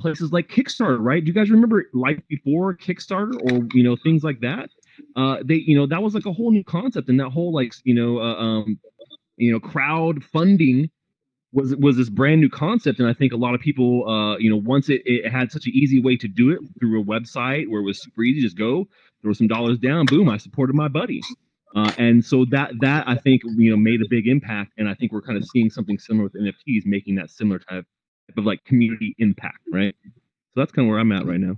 places like Kickstarter, right? Do you guys remember Life Before Kickstarter, or things like that? That was like a whole new concept, and that whole like crowd funding was this brand new concept. And I think a lot of people, once it had such an easy way to do it through a website where it was super easy, just go throw some dollars down, boom, I supported my buddy. And so that I think made a big impact, and I think we're kind of seeing something similar with NFTs, making that similar type of like community impact, right? So that's kind of where I'm at right now.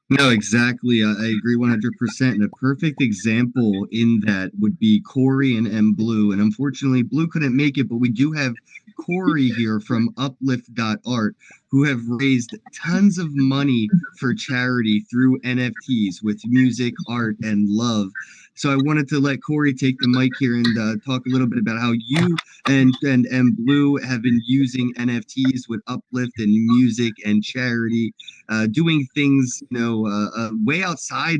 No, exactly. I agree 100%. And a perfect example in that would be Corey and Blue. And unfortunately, Blue couldn't make it, but we do have Corey here from uplift.art, who have raised tons of money for charity through NFTs with music, art, and love. So I wanted to let Corey take the mic here and talk a little bit about how you and Blue have been using NFTs with Uplift and music and charity, doing things, way outside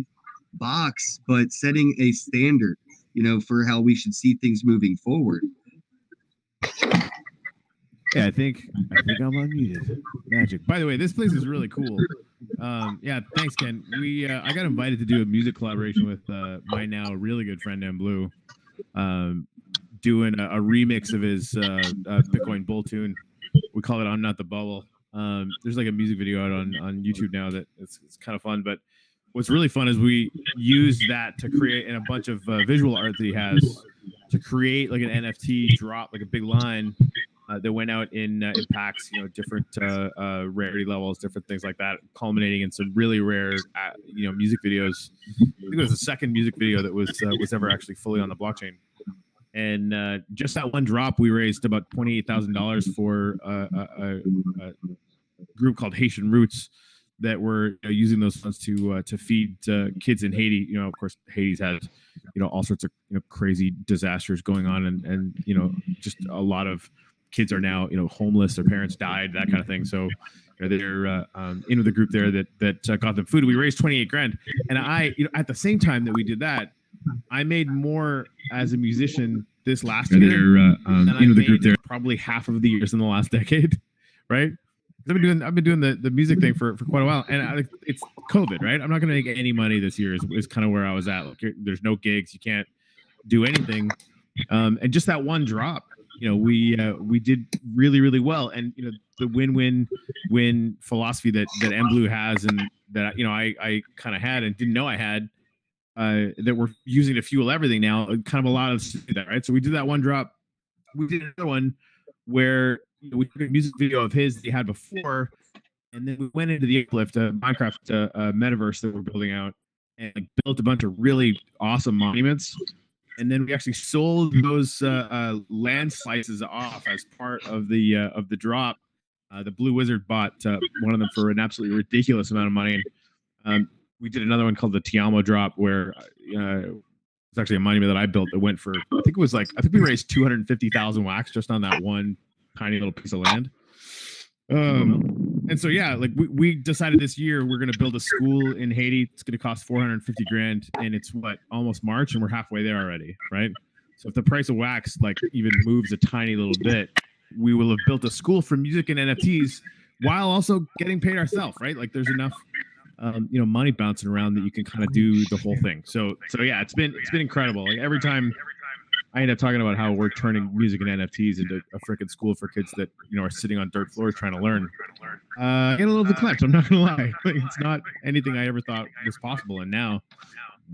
box, but setting a standard, for how we should see things moving forward. Yeah, I think I'm unmuted. Magic. By the way, this place is really cool. Yeah, thanks, Ken. I got invited to do a music collaboration with my now really good friend M Blue, doing a remix of his Bitcoin Bull tune. We call it "I'm Not the Bubble." There's like a music video out on YouTube now that it's kind of fun. But what's really fun is we use that to create, and a bunch of visual art that he has, to create like an NFT drop, like a big line. That went out in packs, different rarity levels, different things like that, culminating in some really rare, music videos. I think it was the second music video that was ever actually fully on the blockchain. And just that one drop, we raised about $28,000 for a group called Haitian Roots that were using those funds to feed kids in Haiti. Of course, Haiti's had all sorts of crazy disasters going on, and just a lot of kids are now homeless, their parents died, that kind of thing. So they're in with a group there that got them food. We raised 28 grand, and I at the same time that we did that, I made more as a musician this last year than I made the group there probably half of the years in the last decade, right? I've been doing the music thing for quite a while, and it's COVID, right? I'm not going to make any money this year is kind of where I was at. Like, there's no gigs, you can't do anything, and just that one drop, we did really, really well. And the win-win-win philosophy that M Blue has, and that I kind of had and didn't know I had, that we're using to fuel everything now, kind of allowed us to do that, right? So we did that one drop. We did another one where we took a music video of his that he had before, and then we went into the Uplift Minecraft metaverse that we're building out, and built a bunch of really awesome monuments. And then we actually sold those land slices off as part of the drop. The Blue Wizard bought one of them for an absolutely ridiculous amount of money. We did another one called the Tiamo drop, where it's actually a monument that I built that went for, I think we raised 250,000 wax just on that one tiny little piece of land. And so, yeah, like we decided this year we're going to build a school in Haiti. It's going to cost 450 grand, and it's almost March, and we're halfway there already, right? So if the price of wax like even moves a tiny little bit, we will have built a school for music and NFTs while also getting paid ourselves, right? Like there's enough money bouncing around that you can kind of do the whole thing. So yeah, it's been incredible. Like every time I end up talking about how we're turning music and NFTs into a freaking school for kids that are sitting on dirt floors trying to learn. Get a little bit clenched. I'm not gonna lie. It's not anything I ever thought was possible, and now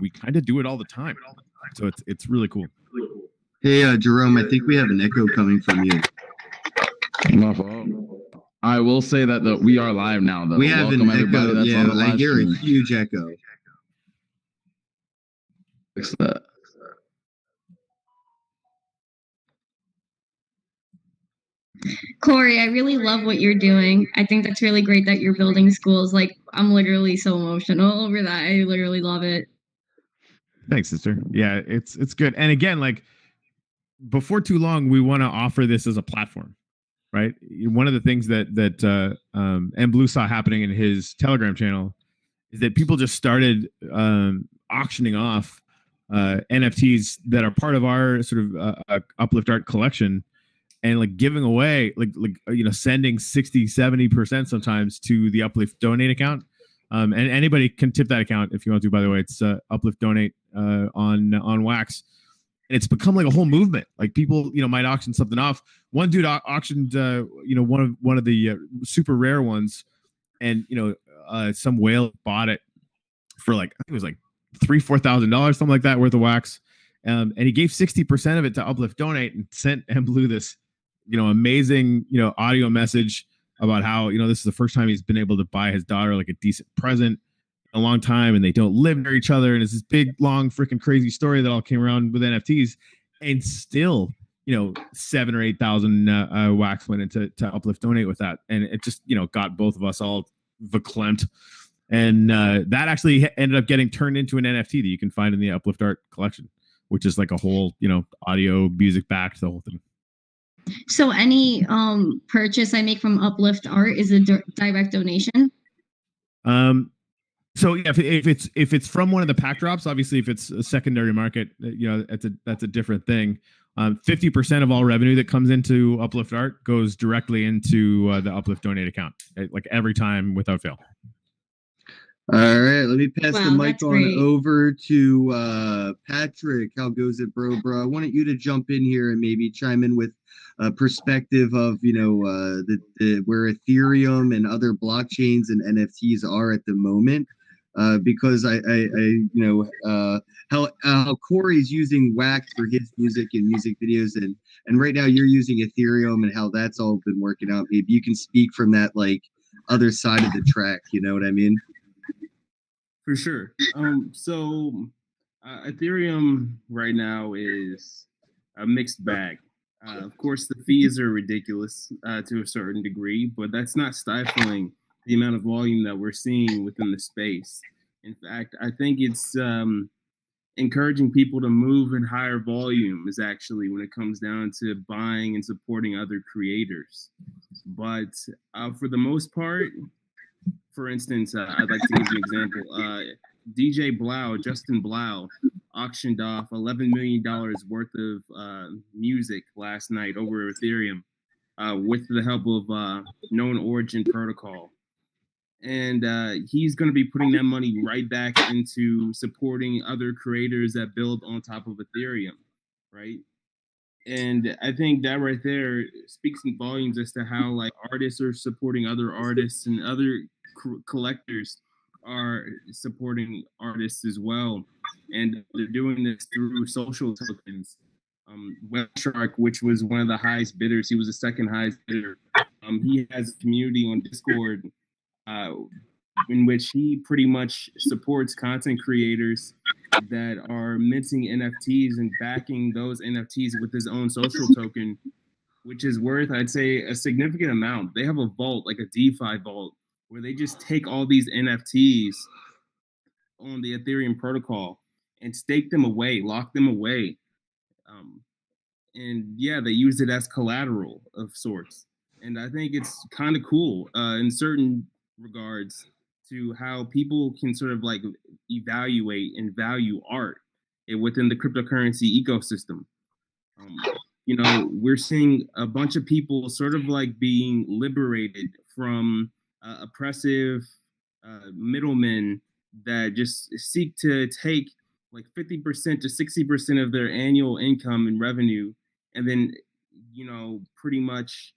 we kind of do it all the time. So it's really cool. Hey, Jerome, I think we have an echo coming from you. My fault. I will say that we are live now, though. We have Welcome an echo. That's yeah, on the I hear stream. a huge echo. Fix that. Corey, I really love what you're doing. I think that's really great that you're building schools. Like, I'm literally so emotional over that. I literally love it. Thanks, sister. Yeah, it's good. And again, like before too long, we want to offer this as a platform, right? One of the things that M Blue saw happening in his Telegram channel is that people just started auctioning off NFTs that are part of our sort of Uplift Art collection. and like giving away sending 60-70% sometimes to the Uplift donate account. And anybody can tip that account if you want to. By the way, it's Uplift donate on Wax. And it's become like a whole movement. Like people, might auction something off. One dude auctioned, one of the super rare ones, and some whale bought it for like, I think it was like $3,000-$4,000, something like that, worth of wax. And he gave 60% of it to Uplift donate and sent Blue this, amazing, audio message about how, this is the first time he's been able to buy his daughter like a decent present in a long time, and they don't live near each other. And it's this big, long, freaking crazy story that all came around with NFTs. And still, 7,000 or 8,000 wax went into Uplift donate with that. And it just, got both of us all verklempt. And that actually ended up getting turned into an NFT that you can find in the Uplift Art collection, which is like a whole, audio, music backed, the whole thing. So any purchase I make from Uplift Art is a direct donation? So yeah, if it's from one of the pack drops, obviously if it's a secondary market, that's a different thing. 50% of all revenue that comes into Uplift Art goes directly into the Uplift donate account, like every time without fail. All right, let me pass the mic on great. over to Patrick. How goes it, bro? I wanted you to jump in here and maybe chime in with a perspective of where Ethereum and other blockchains and NFTs are at the moment. Because how Corey's using Wax for his music and music videos, and right now you're using Ethereum, and how that's all been working out. Maybe you can speak from that like other side of the track. You know what I mean? For sure. Ethereum right now is a mixed bag. Of course, the fees are ridiculous to a certain degree, but that's not stifling the amount of volume that we're seeing within the space. In fact, I think it's encouraging people to move in higher volume is actually when it comes down to buying and supporting other creators. But for the most part, for instance, I'd like to give you an example. DJ Blau, Justin Blau, auctioned off $11 million worth of music last night over Ethereum with the help of Known Origin Protocol. And he's going to be putting that money right back into supporting other creators that build on top of Ethereum, right? And I think that right there speaks in volumes as to how like artists are supporting other artists, and other collectors are supporting artists as well. And they're doing this through social tokens. WebShark, which was one of the highest bidders, he was the second highest bidder. He has a community on Discord in which he pretty much supports content creators that are minting NFTs and backing those NFTs with his own social token, which is worth, I'd say, a significant amount. They have a vault, like a DeFi vault, where they just take all these NFTs on the Ethereum protocol and stake them away, lock them away. And yeah, they use it as collateral of sorts. And I think it's kind of cool in certain regards to how people can sort of like evaluate and value art within the cryptocurrency ecosystem. We're seeing a bunch of people sort of like being liberated from oppressive middlemen that just seek to take like 50% to 60% of their annual income and revenue, and then, pretty much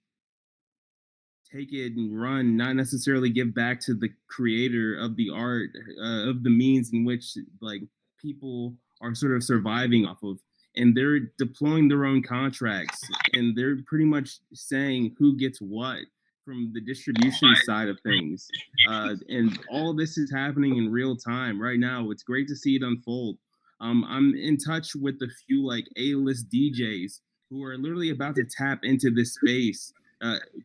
take it and run, not necessarily give back to the creator of the art, of the means in which like people are sort of surviving off of. And they're deploying their own contracts, and they're pretty much saying who gets what from the distribution side of things. And all of this is happening in real time right now. It's great to see it unfold. I'm in touch with a few like A-list DJs who are literally about to tap into this space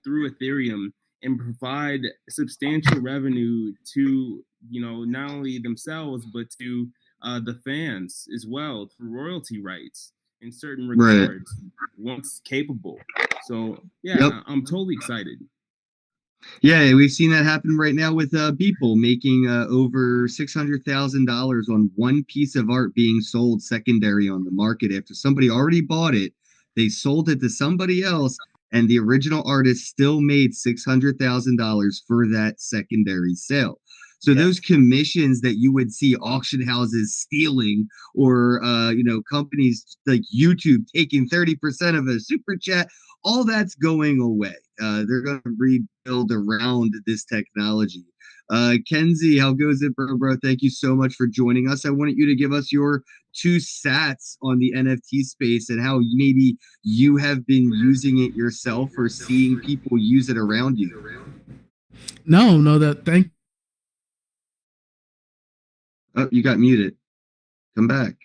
through Ethereum and provide substantial revenue to, not only themselves, but to the fans as well through royalty rights in certain regards, once capable. So yeah, yep. I'm totally excited. Yeah, we've seen that happen right now with people making over $600,000 on one piece of art being sold secondary on the market after somebody already bought it. They sold it to somebody else, and the original artist still made $600,000 for that secondary sale. So those commissions that you would see auction houses stealing, or companies like YouTube taking 30% of a super chat, all that's going away. They're going to rebuild around this technology. Kenzie, how goes it, bro? Thank you so much for joining us. I wanted you to give us your 2 sats on the NFT space and how maybe you have been using it yourself or seeing people use it around you. Thank. Oh, you got muted. Come back.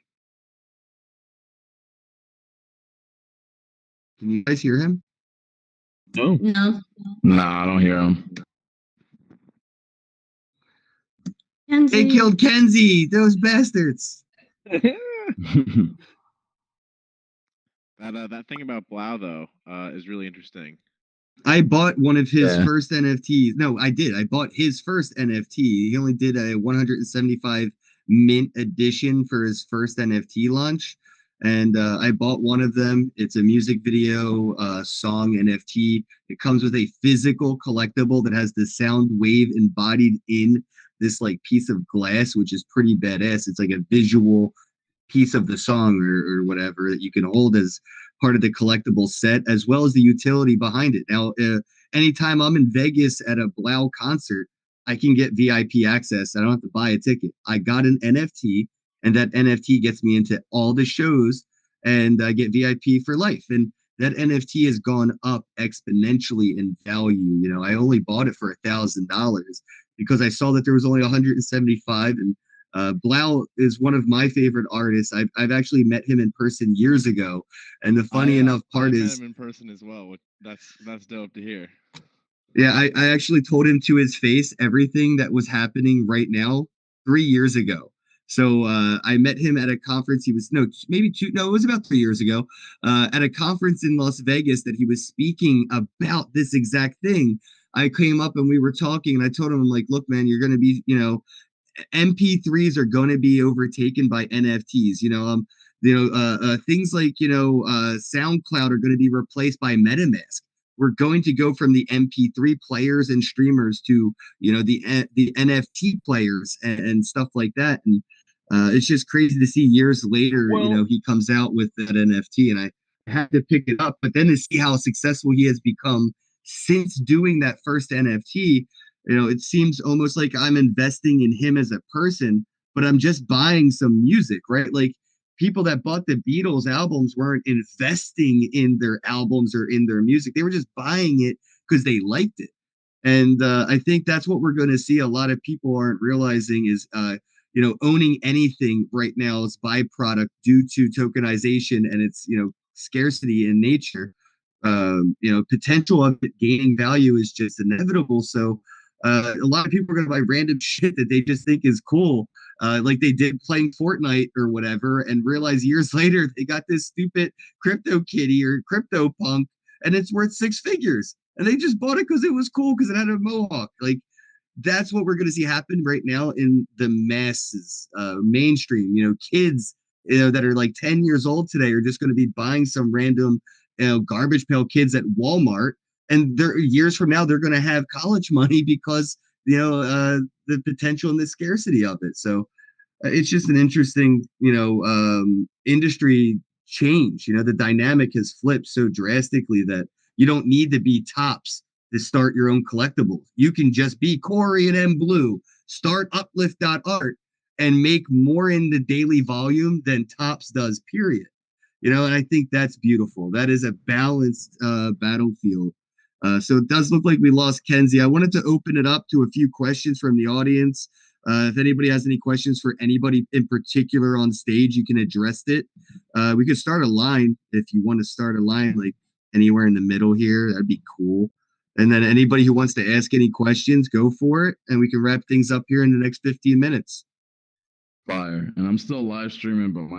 Can you guys hear him? No. No. Nah, I don't hear him. Kenzie. They killed Kenzie, those bastards. That thing about Blau though is really interesting. I bought one of his first NFTs. No, I did. I bought his first NFT. He only did a 175 mint edition for his first NFT launch. And I bought one of them. It's a music video song NFT. It comes with a physical collectible that has the sound wave embodied in this like piece of glass, which is pretty badass. It's like a visual piece of the song or whatever that you can hold as part of the collectible set, as well as the utility behind it. Now, anytime I'm in Vegas at a Blau concert, I can get VIP access. I don't have to buy a ticket. I got an NFT, and that NFT gets me into all the shows, and I get VIP for life. And that NFT has gone up exponentially in value. You know, I only bought it for $1,000 because I saw that there was only 175, and Blau is one of my favorite artists. I've actually met him in person years ago, and the funny enough part I is met him in person as well. That's dope to hear. Yeah, I actually told him to his face everything that was happening right now 3 years ago. So I met him at a conference. He was it was about 3 years ago, at a conference in Las Vegas that he was speaking about this exact thing. I came up and we were talking, and I told him, I'm like, look, man, you're going to be, MP3s are going to be overtaken by NFTs. Things like SoundCloud are going to be replaced by MetaMask. We're going to go from the MP3 players and streamers to the NFT players and stuff like that. And it's just crazy to see years later, he comes out with that NFT, and I had to pick it up. But then to see how successful he has become since doing that first NFT. It seems almost like I'm investing in him as a person, but I'm just buying some music, right? Like people that bought the Beatles albums weren't investing in their albums or in their music. They were just buying it because they liked it. And I think that's what we're going to see. A lot of people aren't realizing is, owning anything right now is byproduct due to tokenization and its, scarcity in nature. Potential of it gaining value is just inevitable. So, a lot of people are going to buy random shit that they just think is cool, like they did playing Fortnite or whatever, and realize years later they got this stupid crypto kitty or crypto punk, and it's worth 6 figures, and they just bought it because it was cool because it had a mohawk. Like that's what we're going to see happen right now in the masses, mainstream. Kids, that are like 10 years old today are just going to be buying some random, garbage pail kids at Walmart. And years from now, they're going to have college money because, the potential and the scarcity of it. So it's just an interesting, industry change. The dynamic has flipped so drastically that you don't need to be Tops to start your own collectible. You can just be Corey and M Blue, start uplift.art, and make more in the daily volume than Tops does, period. And I think that's beautiful. That is a balanced battlefield. So it does look like we lost Kenzie. I wanted to open it up to a few questions from the audience. If anybody has any questions for anybody in particular on stage, you can address it. We could start a line if you want to start a line, like anywhere in the middle here. That'd be cool. And then anybody who wants to ask any questions, go for it. And we can wrap things up here in the next 15 minutes. Fire. And I'm still live streaming, but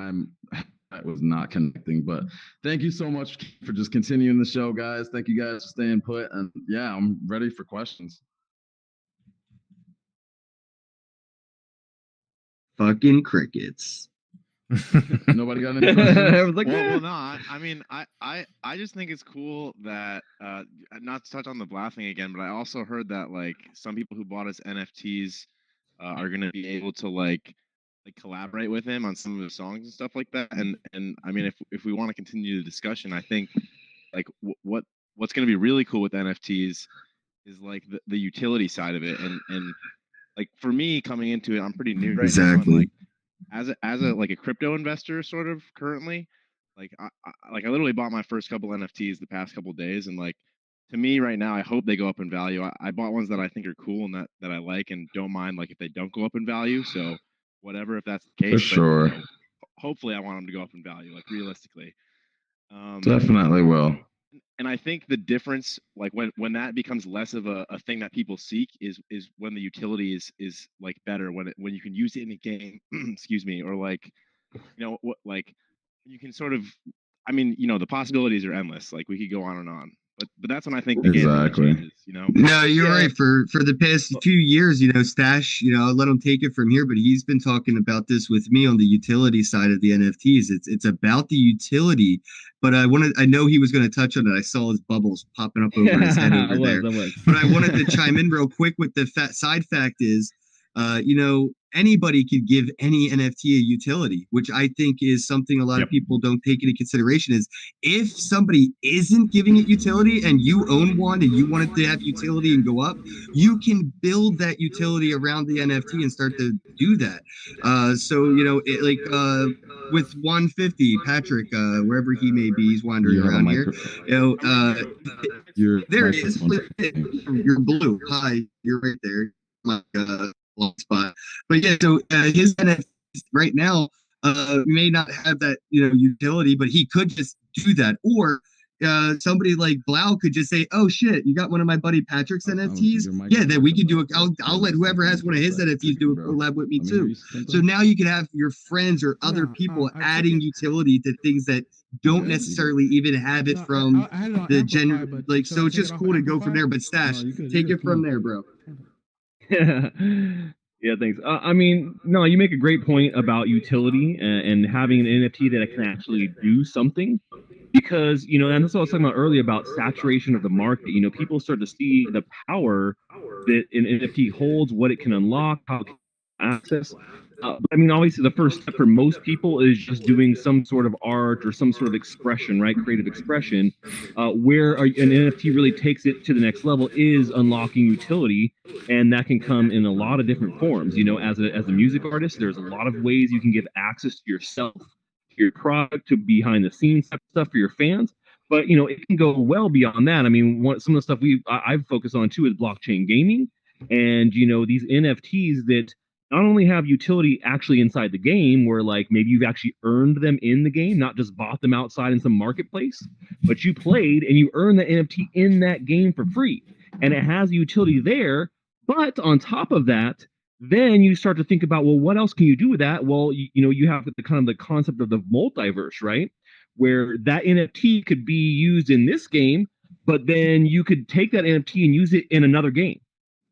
I was not connecting, but thank you so much for just continuing the show, guys. Thank you guys for staying put. And yeah, I'm ready for questions. Fucking crickets. Nobody got any I questions? was like, Well, no. I mean, I just think it's cool that not to touch on the Blah thing again, but I also heard that like some people who bought his NFTs are gonna be able to like collaborate with him on some of his songs and stuff like that. And I mean, if we want to continue the discussion, I think like what's gonna be really cool with NFTs is like the utility side of it, and like for me coming into it, I'm pretty new right now, and like as a like a crypto investor sort of currently, like I literally bought my first couple NFTs the past couple days, and like to me right now I hope they go up in value. I bought ones that I think are cool and that I like and don't mind like if they don't go up in value, so whatever if that's the case, For but sure. hopefully I want them to go up in value like realistically. Definitely will. And I think the difference, like when that becomes less of a thing that people seek, is when the utility is like better, when you can use it in a game, excuse me, or like what like you can sort of, I mean, the possibilities are endless. Like we could go on and on, but that's when I think the game really Exactly. changes. No, you're Yeah. right. For the past few years, Stash, I'll let him take it from here, but he's been talking about this with me on the utility side of the NFTs. It's about the utility, but I know he was going to touch on it. I saw his bubbles popping up over his head over there. But I wanted to chime in real quick with the side fact is, anybody could give any NFT a utility, which I think is something a lot of people don't take into consideration. Is if somebody isn't giving it utility and you own one and you want it to have utility and go up, you can build that utility around the NFT and start to do that. With 150, Patrick, wherever he may be, he's wandering around here. There he is. You're blue. Hi, you're right there. My long spot. But yeah, so his NFTs right now may not have that utility, but he could just do that. Or somebody like Blau could just say, "Oh shit, you got one of my buddy Patrick's NFTs? Yeah, then we can do it. I'll let whoever has one of his NFTs do a collab with me too." So now you can have your friends or other people adding utility to things that don't necessarily even have it from the gen. Like, so it's just cool to go from there. But Stash, take it from there, bro. Yeah, thanks. I mean, no, you make a great point about utility and having an NFT that can actually do something, because and that's what I was talking about earlier about saturation of the market. People start to see the power that an NFT holds, what it can unlock, how it can access. But I mean, obviously, the first step for most people is just doing some sort of art or some sort of expression, right? Creative expression. Where an NFT really takes it to the next level is unlocking utility, and that can come in a lot of different forms. As a music artist, there's a lot of ways you can give access to yourself, to your product, to behind the scenes type stuff for your fans. But it can go well beyond that. I mean, some of the stuff I've focused on too is blockchain gaming, and these NFTs that not only have utility actually inside the game, where like maybe you've actually earned them in the game, not just bought them outside in some marketplace, but you played and you earned the NFT in that game for free, and it has utility there. But on top of that, then you start to think about, well, what else can you do with that? Well, you have the kind of the concept of the multiverse, right? Where that NFT could be used in this game, but then you could take that NFT and use it in another game,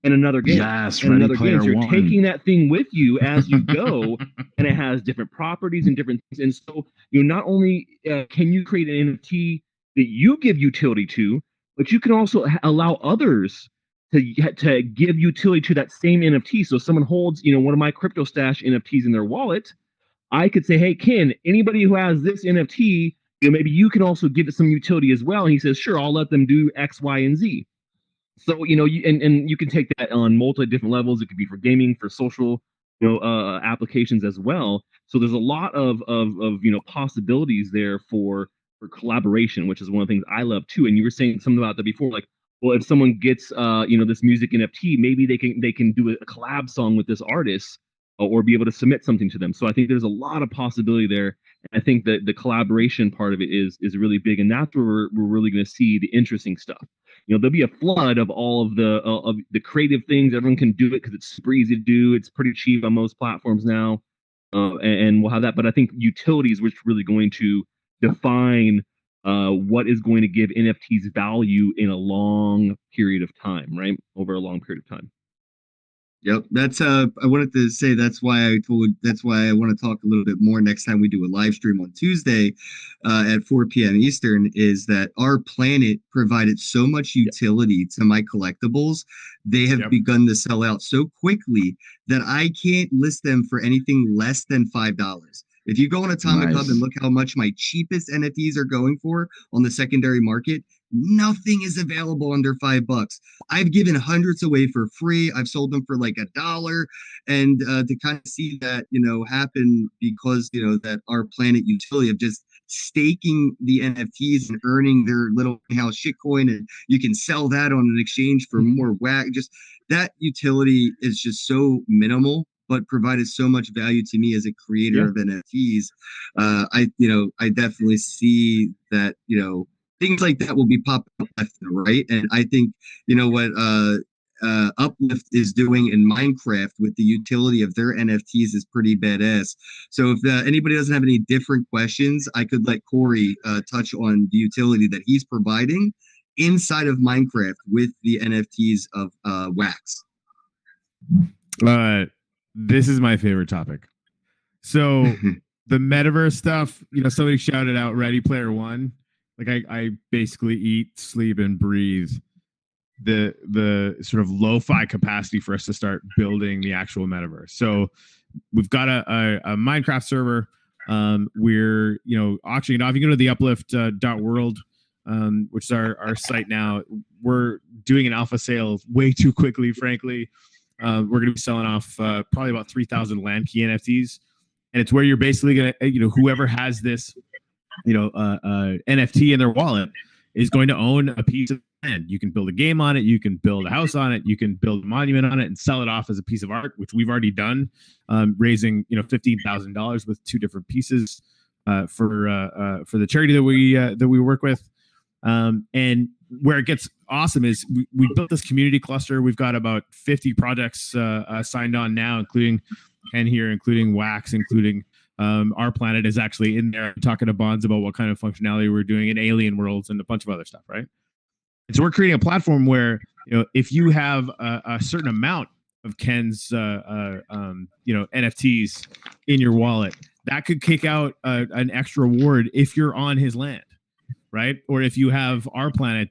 and another game, Yes, and another Ready game. So Player you're One. taking that thing with you as you go, and it has different properties and different things. And so not only can you create an NFT that you give utility to, but you can also allow others to give utility to that same NFT. So if someone holds, one of my CryptoStache NFTs in their wallet, I could say, "Hey, Ken, anybody who has this NFT, maybe you can also give it some utility as well." And he says, "Sure, I'll let them do X, Y, and Z." So and you can take that on multi different levels. It could be for gaming, for social applications as well. So there's a lot of possibilities there for collaboration, which is one of the things I love too. And you were saying something about that before, like, well, if someone gets this music NFT, maybe they can do a collab song with this artist, or be able to submit something to them. So I think there's a lot of possibility there. And I think that the collaboration part of it is really big, and that's where we're really going to see the interesting stuff. There'll be a flood of all of the creative things. Everyone can do it because it's super easy to do. It's pretty cheap on most platforms now, and we'll have that. But I think utilities, which really going to define what is going to give NFTs value in a long period of time, right? Over a long period of time. Yep, that's I wanted to say that's why I want to talk a little bit more next time we do a live stream on Tuesday at 4 p.m. Eastern, is that our planet provided so much utility to my collectibles. They have begun to sell out so quickly that I can't list them for anything less than $5. If you go on Atomic Hub and look how much my cheapest NFTs are going for on the secondary market, nothing is available under $5. I've given hundreds away for free. I've sold them for like $1. And to kind of see that, happen because, that our planet utility of just staking the NFTs and earning their little house shitcoin, and you can sell that on an exchange for more whack. Just that utility is just so minimal, but provided so much value to me as a creator of NFTs. I definitely see that, things like that will be popping up left and right. And I think, what Uplift is doing in Minecraft with the utility of their NFTs is pretty badass. So if anybody doesn't have any different questions, I could let Corey touch on the utility that he's providing inside of Minecraft with the NFTs of Wax. This is my favorite topic. So the metaverse stuff, somebody shouted out Ready Player One. Like I basically eat, sleep, and breathe the sort of lo-fi capacity for us to start building the actual metaverse. So we've got a Minecraft server. We're auctioning it off. You can go to the uplift.world, which is our site now. We're doing an alpha sale way too quickly, frankly. We're going to be selling off probably about 3,000 land key NFTs, and it's where you're basically going to, whoever has this, NFT in their wallet is going to own a piece of land. You can build a game on it, you can build a house on it, you can build a monument on it, and sell it off as a piece of art, which we've already done, raising $15,000 with 2 different pieces for the charity that we work with. And where it gets awesome is we built this community cluster. We've got about 50 projects signed on now, including Kenn here, including Wax, including Our Planet is actually in there talking to Bonds about what kind of functionality we're doing in Alien Worlds and a bunch of other stuff, right? And so we're creating a platform where, if you have a certain amount of Kenn's, NFTs in your wallet, that could kick out an extra reward if you're on his land. Right? Or if you have Our Planet,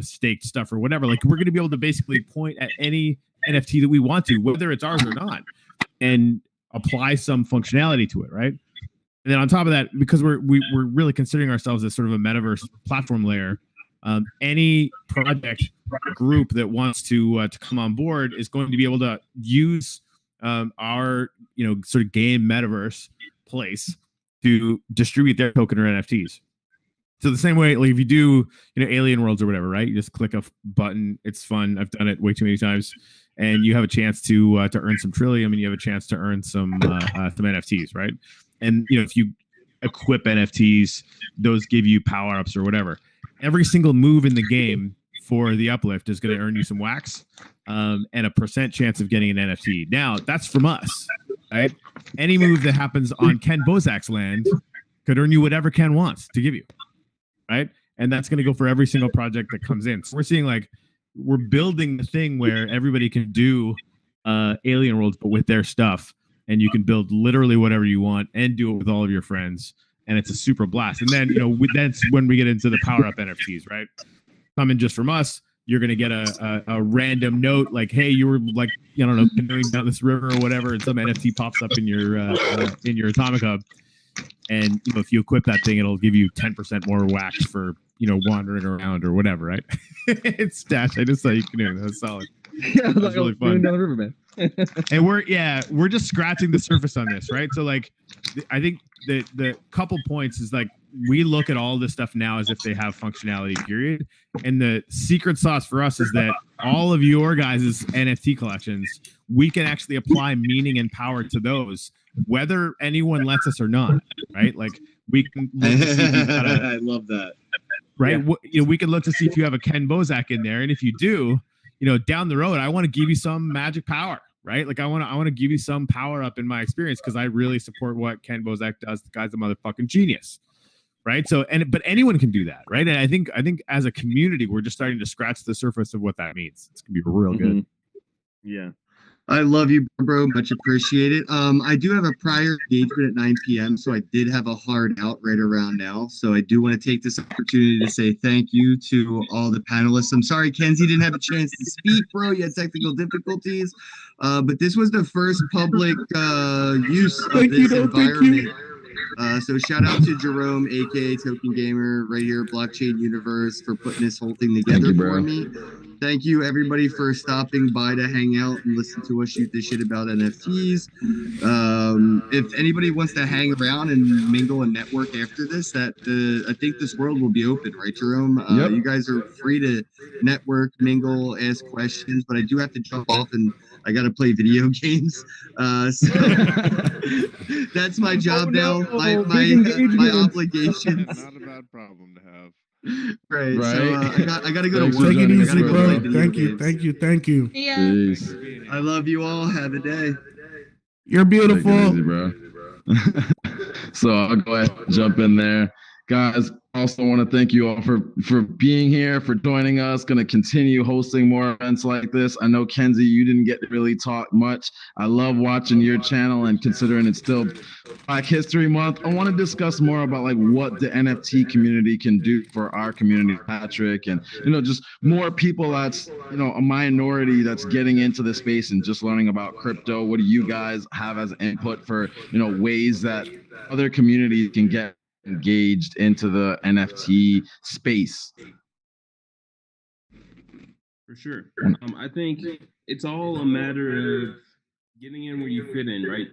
staked stuff or whatever, like we're going to be able to basically point at any NFT that we want to, whether it's ours or not, and apply some functionality to it. Right. And then on top of that, because we're really considering ourselves as sort of a metaverse platform layer, any project group that wants to come on board is going to be able to use our, sort of game metaverse place to distribute their token or NFTs. So the same way, like if you do, Alien Worlds or whatever, right? You just click a button. It's fun. I've done it way too many times, and you have a chance to earn some Trillium, and you have a chance to earn some NFTs, right? And if you equip NFTs, those give you power ups or whatever. Every single move in the game for the Uplift is going to earn you some wax, and a % chance of getting an NFT. Now that's from us, right? Any move that happens on Kenn Bosak's land could earn you whatever Kenn wants to give you. Right. And that's going to go for every single project that comes in. So we're seeing we're building the thing where everybody can do Alien Worlds, but with their stuff. And you can build literally whatever you want and do it with all of your friends. And it's a super blast. And then, that's when we get into the power up NFTs, right? Coming just from us. You're going to get a random note like, hey, you were canoeing down this river or whatever. And some NFT pops up in your Atomic Hub. And if you equip that thing, it'll give you 10% more wax for wandering around or whatever, right? It's Stash. I just saw you canoeing. That's solid. Yeah, that's really fun. Down the river, man. And we're just scratching the surface on this, right? So I think the couple points is we look at all this stuff now as if they have functionality, period. And the secret sauce for us is that all of your guys' NFT collections, we can actually apply meaning and power to those, whether anyone lets us or not, right? Like we can look to see if you've got I love that. Right? Yeah. We can look to see if you have a Kenn Bosak in there. And if you do, down the road, I want to give you some magic power, right? Like I want to give you some power up in my experience because I really support what Kenn Bosak does. The guy's a motherfucking genius. Right. So, but anyone can do that. Right. And I think as a community, we're just starting to scratch the surface of what that means. It's going to be real good. Yeah. I love you, bro. Much appreciated. I do have a prior engagement at 9 p.m., so I did have a hard out right around now. So I do want to take this opportunity to say thank you to all the panelists. I'm sorry, Kenzie didn't have a chance to speak, bro. You had technical difficulties. But this was the first public use of this environment. So shout out to Jerome, aka TokenGamer, right here, Blockchain UniVRse, for putting this whole thing together for me. Thank you, everybody, for stopping by to hang out and listen to us shoot this shit about NFTs. If anybody wants to hang around and mingle and network after this, I think this world will be open, right, Jerome? You guys are free to network, mingle, ask questions, but I do have to jump off and I got to play video games. So that's my job now. My obligations. Not a bad problem to have. Right. So I got to go to work. Take it easy, bro. Thank you. Yeah. Peace. I love you all. Have a day. You're beautiful. Take it easy, bro. So I'll go ahead and jump in there. Guys, also want to thank you all for being here, for joining us. Going to continue hosting more events like this. I know, Kenzie, you didn't get to really talk much. I love watching your channel, and considering it's still Black History Month, I want to discuss more about like what the NFT community can do for our community, Patrick, and just more people that's a minority that's getting into the space and just learning about crypto. What do you guys have as input for ways that other communities can get engaged into the NFT space? For sure. I think it's all a matter of getting in where you fit in, right?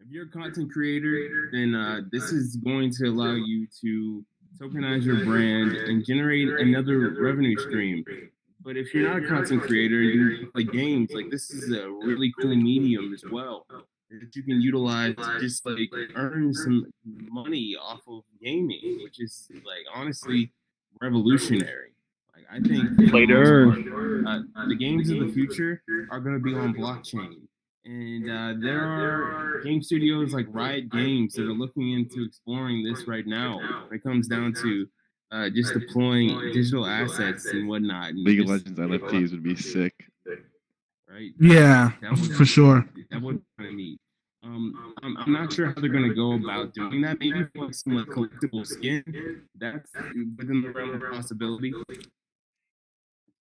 If you're a content creator, then this is going to allow you to tokenize your brand and generate another revenue stream. But if you're not a content creator and you play games, like this is a really cool medium as well that you can utilize to just like earn some money off of gaming, which is like honestly revolutionary. Like I think the games of the future are going to be on blockchain, and there are game studios like Riot Games that are looking into exploring this right now. When it comes down to just deploying digital assets and whatnot. And League of Legends NFTs would be sick. Right? Yeah, for sure. That would kind of neat. I'm not sure how they're going to go about doing that. Maybe for some like collectible skin. That's within the realm of possibility.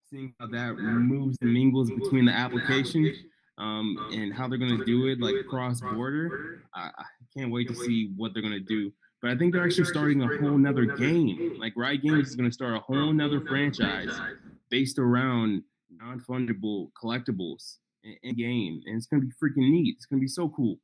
Seeing how that moves and mingles between the application and how they're going to do it, like cross border. I can't wait to see what they're going to do. But I think they're actually starting a whole nother game. Like Riot Games is going to start a whole nother franchise based around non-fungible collectibles in game, and it's going to be freaking neat. It's going to be so cool.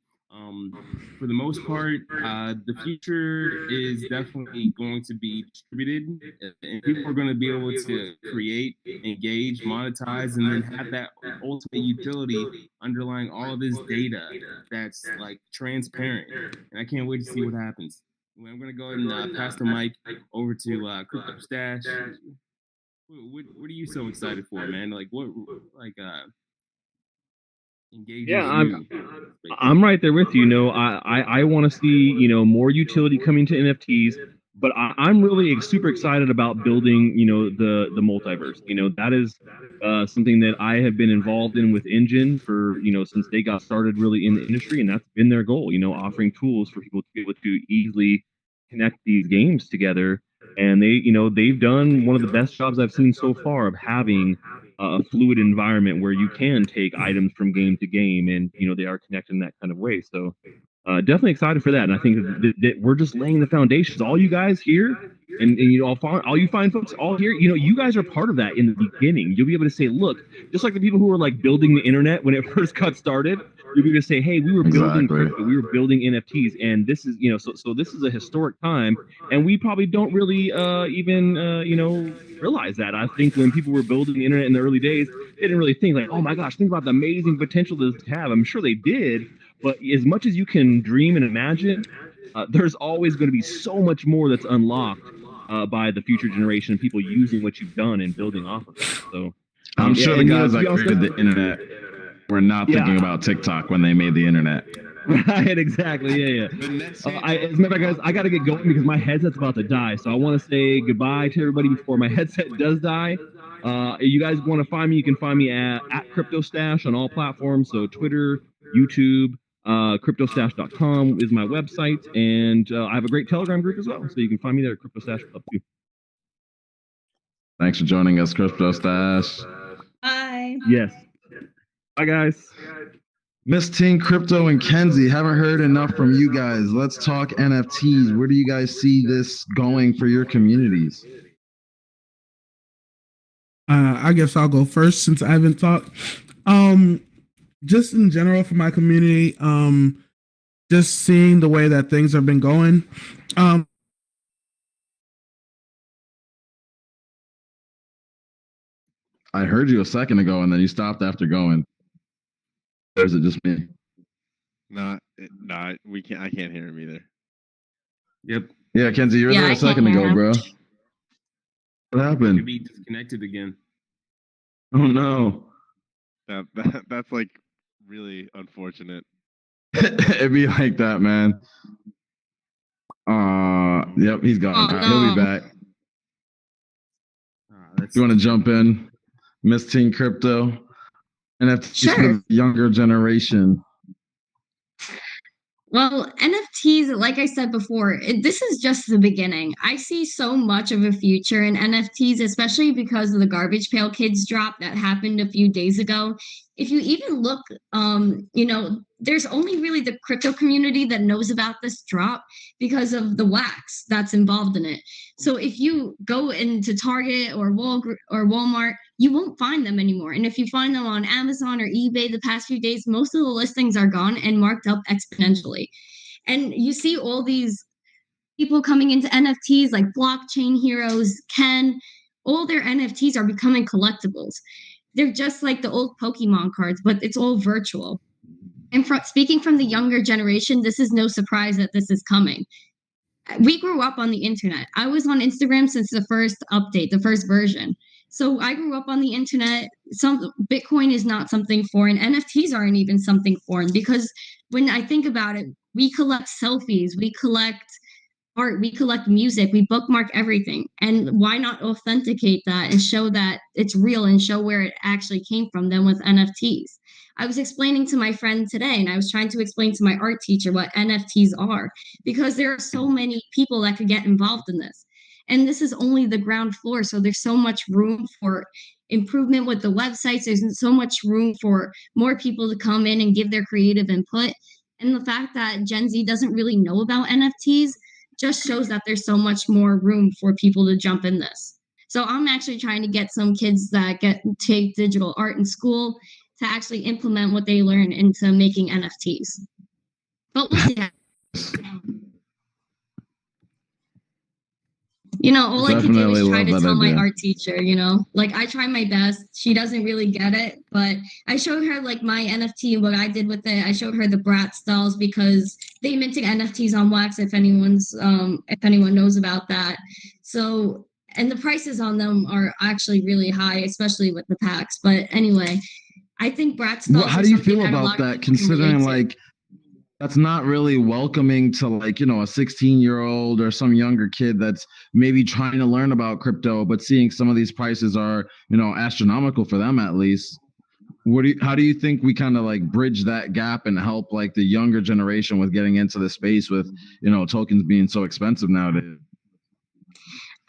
For the most part, the future is definitely going to be distributed, and people are going to be able to create, engage, monetize, and then have that ultimate utility underlying all of this data that's like transparent. And I can't wait to see what happens. I'm going to go ahead and pass the mic over to CryptoStache. What are you so excited for, man? Like what, like Yeah, I'm right there with you. I want to see more utility coming to NFTs, but I'm really super excited about building the multiverse. That is something that I have been involved in with Engine for since they got started really in the industry, and that's been their goal. Offering tools for people to be able to easily connect these games together, and they've done one of the best jobs I've seen so far of having a fluid environment where you can take items from game to game, and they are connected in that kind of way. So definitely excited for that, and I think that we're just laying the foundations. All you guys here, and all you fine folks all here, you guys are part of that in the beginning. You'll be able to say, look, just like the people who were like building the internet when it first got started, you'll be able to say, hey, we were building crypto, we were building NFTs, and this is so this is a historic time, and we probably don't really even realize that. I think when people were building the internet in the early days, they didn't really think like, oh my gosh, think about the amazing potential this have. I'm sure they did, but as much as you can dream and imagine, there's always going to be so much more that's unlocked by the future generation of people using what you've done and building off of that. So I'm sure the guys that created the internet were not thinking about TikTok when they made the internet. Right, exactly. Yeah. As a matter of fact, guys, I got to get going because my headset's about to die. So I want to say goodbye to everybody before my headset does die. You guys want to find me, you can find me at CryptoStache on all platforms. So Twitter, YouTube, CryptoStache.com is my website. And I have a great Telegram group as well. So you can find me there at CryptoStache Club too. Thanks for joining us, CryptoStache. Bye. Yes. Bye, guys. Missteencrypto and Kenzie, haven't heard enough from you guys. Let's talk NFTs. Where do you guys see this going for your communities? I guess I'll go first since I haven't thought. Just in general for my community, just seeing the way that things have been going. I heard you a second ago and then you stopped after going. Or is it just me? No, we can't. I can't hear him either. Yep. Yeah, Kenzie, you were there a second ago, bro. What happened? Could be disconnected again. Oh no. That's like really unfortunate. It'd be like that, man. Yep, he's gone. Oh, All right, he'll be back. You want to jump in, Missteencrypto? NFTs Sure. for the younger generation. Well, NFTs, like I said before, this is just the beginning. I see so much of a future in NFTs, especially because of the Garbage Pail Kids drop that happened a few days ago. If you even look, there's only really the crypto community that knows about this drop because of the wax that's involved in it. So if you go into Target or Walmart, you won't find them anymore. And if you find them on Amazon or eBay the past few days, most of the listings are gone and marked up exponentially. And you see all these people coming into NFTs like Blockchain Heroes, Kenn, all their NFTs are becoming collectibles. They're just like the old Pokemon cards, but it's all virtual. And speaking from the younger generation, this is no surprise that this is coming. We grew up on the internet. I was on Instagram since the first update, the first version. So I grew up on the internet. Bitcoin is not something foreign. NFTs aren't even something foreign because when I think about it, we collect selfies, we collect art, we collect music, we bookmark everything. And why not authenticate that and show that it's real and show where it actually came from then with NFTs? I was explaining to my friend today, and I was trying to explain to my art teacher what NFTs are, because there are so many people that could get involved in this. And this is only the ground floor. So there's so much room for improvement with the websites. There's so much room for more people to come in and give their creative input. And the fact that Gen Z doesn't really know about NFTs just shows that there's so much more room for people to jump in this. So I'm actually trying to get some kids that take digital art in school to actually implement what they learn into making NFTs. But we'll see. All I can do is try to tell my art teacher, like I try my best. She doesn't really get it, but I showed her like my NFT and what I did with it. I showed her the Bratz dolls because they minted NFTs on Wax if anyone knows about that. So, and the prices on them are actually really high, especially with the packs. But anyway, I think Bratz dolls. How do you feel about that, considering like that's not really welcoming to like, a 16-year-old or some younger kid that's maybe trying to learn about crypto, but seeing some of these prices are, astronomical for them at least. How do you think we kind of like bridge that gap and help like the younger generation with getting into the space with, tokens being so expensive nowadays?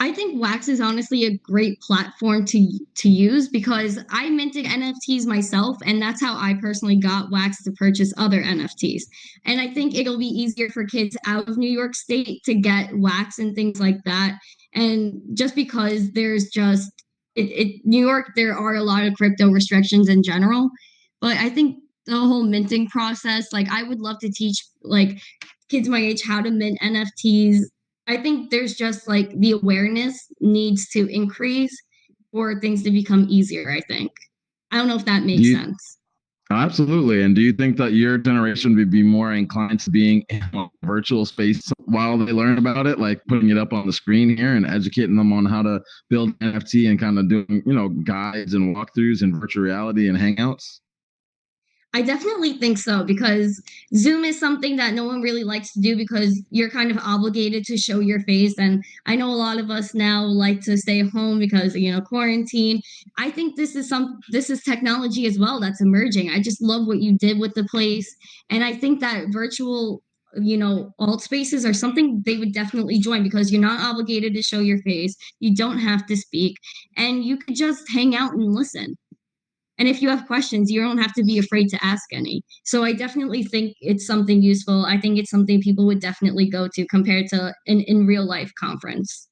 I think Wax is honestly a great platform to use because I minted NFTs myself, and that's how I personally got Wax to purchase other NFTs. And I think it'll be easier for kids out of New York State to get Wax and things like that. And just because there's just New York, there are a lot of crypto restrictions in general, but I think the whole minting process, like I would love to teach like kids my age how to mint NFTs. I think there's just like the awareness needs to increase for things to become easier, I think. I don't know if that makes sense. Absolutely. And do you think that your generation would be more inclined to being in a virtual space while they learn about it, like putting it up on the screen here and educating them on how to build NFT and kind of doing, guides and walkthroughs in virtual reality and hangouts? I definitely think so, because Zoom is something that no one really likes to do because you're kind of obligated to show your face. And I know a lot of us now like to stay home because, quarantine. I think this is technology as well that's emerging. I just love what you did with the place. And I think that virtual, alt spaces are something they would definitely join because you're not obligated to show your face. You don't have to speak, and you could just hang out and listen. And if you have questions, you don't have to be afraid to ask any. So I definitely think it's something useful. I think it's something people would definitely go to compared to an in real life conference.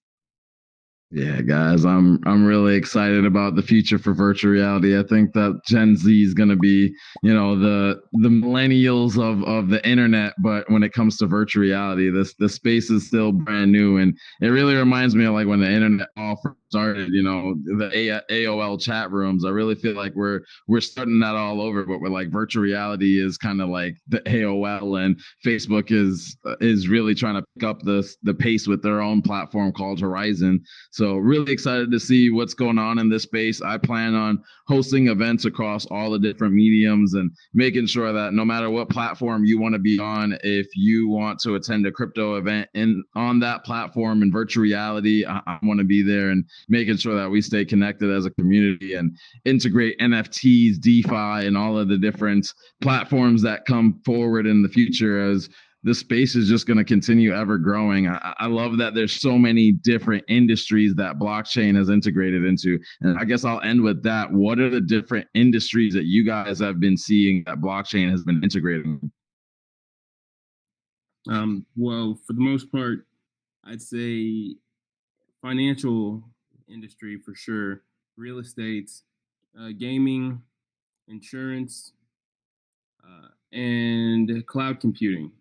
Yeah, guys, I'm really excited about the future for virtual reality. I think that Gen Z is going to be, the millennials of the internet. But when it comes to virtual reality, the space is still brand new, and it really reminds me of like when the internet all first started. The AOL chat rooms. I really feel like we're starting that all over, but we're like virtual reality is kind of like the AOL, and Facebook is really trying to pick up the pace with their own platform called Horizon. So really excited to see what's going on in this space. I plan on hosting events across all the different mediums and making sure that no matter what platform you want to be on, if you want to attend a crypto event on that platform in virtual reality, I want to be there and making sure that we stay connected as a community and integrate NFTs, DeFi, and all of the different platforms that come forward in the future as the space is just going to continue ever growing. I love that there's so many different industries that blockchain has integrated into. And I guess I'll end with that. What are the different industries that you guys have been seeing that blockchain has been integrating? Well, for the most part, I'd say financial industry for sure, real estate, gaming, insurance, and cloud computing.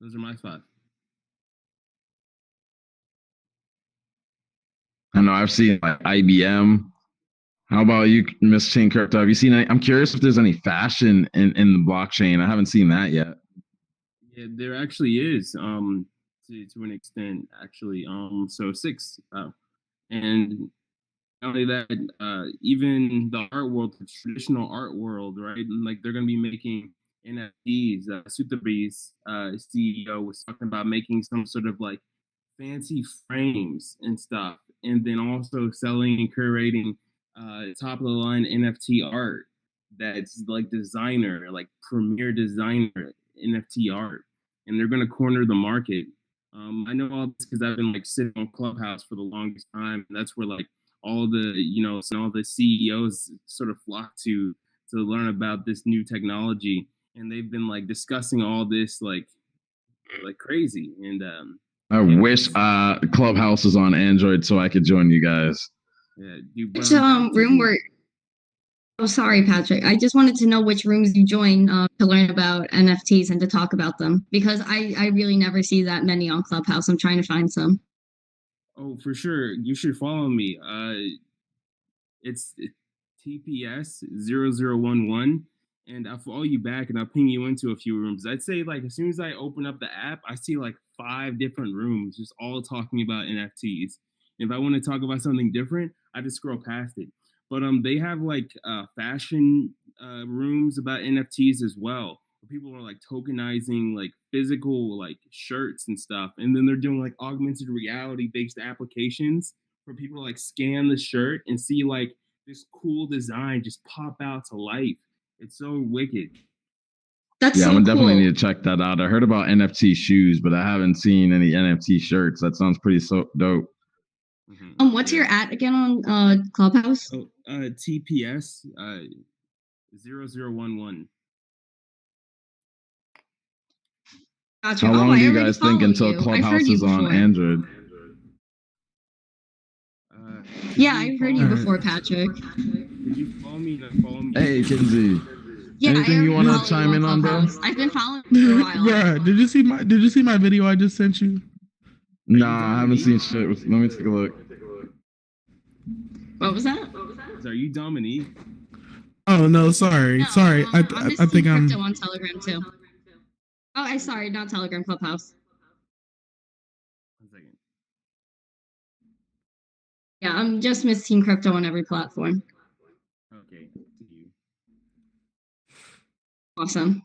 Those are my 5. I know I've seen like IBM. How about you, Missteencrypto? Have you seen any? I'm curious if there's any fashion in the blockchain. I haven't seen that yet. Yeah, there actually is, to an extent, actually. So 6, and not only that, even the art world, the traditional art world, right? And like they're gonna be making NFTs. Sotheby's CEO was talking about making some sort of like fancy frames and stuff, and then also selling and curating top of the line NFT art that's like designer, like premier designer NFT art, and they're gonna corner the market. I know all this because I've been like sitting on Clubhouse for the longest time, and that's where like all the all the CEOs sort of flock to learn about this new technology, and they've been like discussing all this like crazy. And I wish Clubhouse is on Android so I could join you guys. yeah, Which room were? Oh, sorry, Patrick. I just wanted to know which rooms you join to learn about NFTs and to talk about them, because I really never see that many on Clubhouse. I'm trying to find some. Oh, for sure. You should follow me. It's TPS 0011, and I'll follow you back and I'll ping you into a few rooms. I'd say like as soon as I open up the app, I see like 5 different rooms just all talking about NFTs. If I want to talk about something different, I just scroll past it. But they have like fashion rooms about NFTs as well. Where people are like tokenizing like physical like shirts and stuff, and then they're doing like augmented reality based applications for people to like scan the shirt and see like this cool design just pop out to life. It's so wicked. That's so I'm definitely cool. need to check that out. I heard about NFT shoes, but I haven't seen any NFT shirts. That sounds pretty dope. Mm-hmm. What's your at again on Clubhouse? Oh, TPS 0011. Gotcha. How long do you I guys think until Clubhouse is on Android? Yeah, I've heard you before, Patrick. Did you follow me? Hey, Kenzie. Yeah, anything you want to chime in on, bro? I've been following you for a while. Yeah, did you see my video I just sent you? Nah, I haven't seen shit. Let me take a look. What was that? Are you Dominique? Oh no, sorry. I think I'm on Telegram too. Oh, I'm sorry, not Telegram, Clubhouse. 1 second. Yeah, I'm just Missteencrypto on every platform. Okay. Awesome.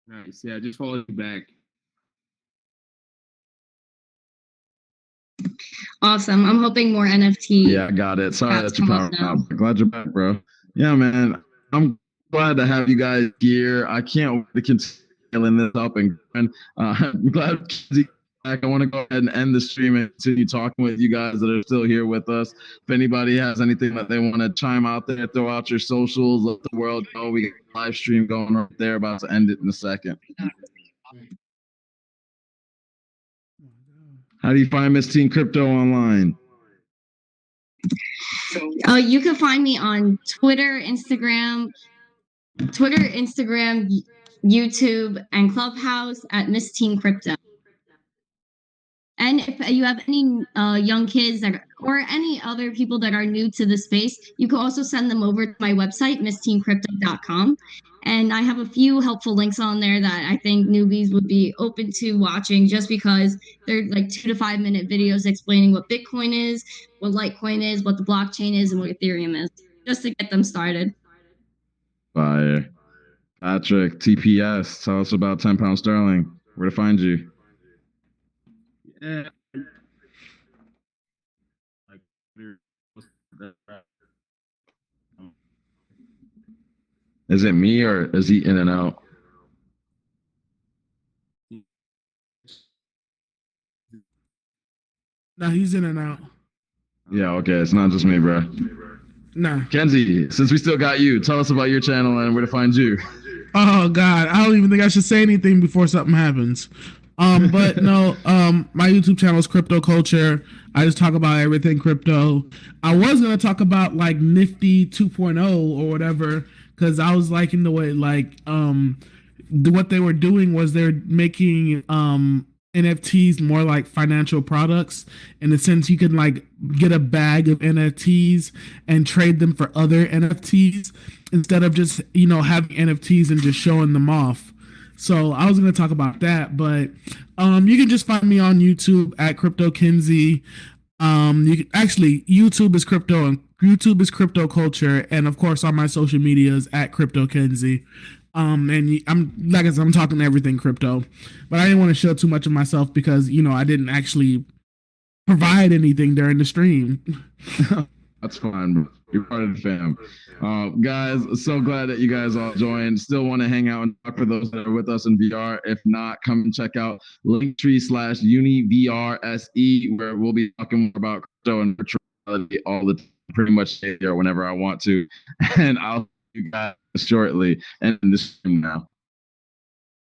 Nice. Yeah, just follow you back. Awesome. I'm hoping more NFT. Yeah, I got it. Sorry that you're powering out. Glad you're back, bro. Yeah, man. I'm glad to have you guys here. I can't wait to continue this up and I'm glad Kenzie back. I want to go ahead and end the stream and continue talking with you guys that are still here with us. If anybody has anything that they want to chime out there, throw out your socials, let the world know. We got a live stream going right there, about to end it in a second. How do you find Missteencrypto online? You can find me on Twitter, Instagram, YouTube, and Clubhouse at Missteencrypto. And if you have any young kids or any other people that are new to the space, you can also send them over to my website, missteencrypto.com. And I have a few helpful links on there that I think newbies would be open to watching, just because they're like 2 to 5 minute videos explaining what Bitcoin is, what Litecoin is, what the blockchain is, and what Ethereum is, just to get them started. Fire. Patrick, TPS, tell us about 10 pound sterling. Where to find you? Yeah. Is it me or is he in and out? No, he's in and out. Yeah, okay. It's not just me, bro. Nah. Kenzie, since we still got you, tell us about your channel and where to find you. Oh God, I don't even think I should say anything before something happens. But no, my YouTube channel is Crypto Culture. I just talk about everything crypto. I was gonna talk about like Nifty 2.0 or whatever, because I was liking the way what they were doing was they're making NFTs more like financial products, in the sense you can like get a bag of NFTs and trade them for other NFTs instead of just having NFTs and just showing them off. So I was going to talk about that, but you can just find me on YouTube at CryptoKenzie. You can actually, YouTube is crypto and YouTube is Crypto Culture, and of course on my social medias at CryptoKenzie. And I'm talking everything crypto, but I didn't want to show too much of myself because I didn't actually provide anything during the stream. That's fine, bro. You're part of the fam. Guys, so glad that you guys all joined. Still want to hang out and talk for those that are with us in VR. If not, come and check out linktr.ee/UniVRse, where we'll be talking more about crypto and virtual reality all the time, pretty much there whenever I want to. And I'll see you guys shortly. And this stream now.